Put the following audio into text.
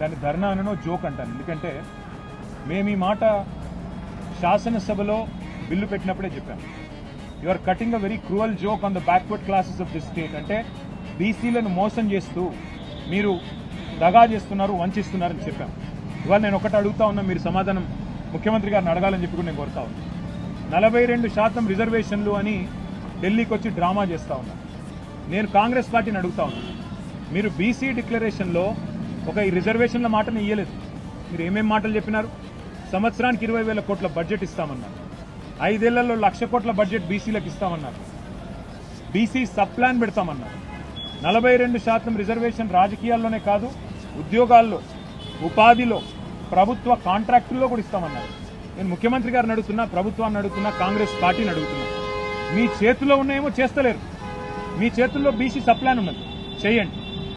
దాన్ని ధర్నా అనో జోక్ అంటాను. ఎందుకంటే మేము ఈ మాట శాసనసభలో బిల్లు పెట్టినప్పుడే చెప్పాము. You are cutting a very cruel joke on the backward classes of this state. అంటే బీసీలను మోసం చేస్తూ మీరు దగా చేస్తున్నారు, వంచిస్తున్నారని చెప్పాము. ఇవాళ నేను ఒకటి అడుగుతా ఉన్నా, మీరు సమాధానం ముఖ్యమంత్రి గారిని అడగాలని చెప్పి కూడా నేను కోరుతా ఉన్నా. 42% రిజర్వేషన్లు అని ఢిల్లీకి వచ్చి డ్రామా చేస్తూ ఉన్నా. నేను కాంగ్రెస్ పార్టీని అడుగుతా ఉన్నా, మీరు బీసీ డిక్లరేషన్లో ఒక ఈ రిజర్వేషన్ల మాటను ఇయ్యలేదు. మీరు ఏమేం మాటలు చెప్పినారు? సంవత్సరానికి 20,000 కోట్ల బడ్జెట్ ఇస్తామన్నారు. 5 ఏళ్లలో 1,00,000 కోట్ల బడ్జెట్ బీసీలకు ఇస్తామన్నారు. బీసీ సబ్ ప్లాన్ పెడతామన్నారు. 42% రిజర్వేషన్ రాజకీయాల్లోనే కాదు, ఉద్యోగాల్లో, ఉపాధిలో, ప్రభుత్వ కాంట్రాక్టుల్లో కూడా ఇస్తామన్నారు. నేను ముఖ్యమంత్రి గారిని అడుగుతున్నా, ప్రభుత్వాన్ని అడుగుతున్నా, కాంగ్రెస్ పార్టీని అడుగుతున్నా, మీ చేతుల్లో ఉన్నాయేమో చేస్తలేరు. మీ చేతుల్లో బీసీ సబ్ ప్లాన్ ఉన్నది, చేయండి.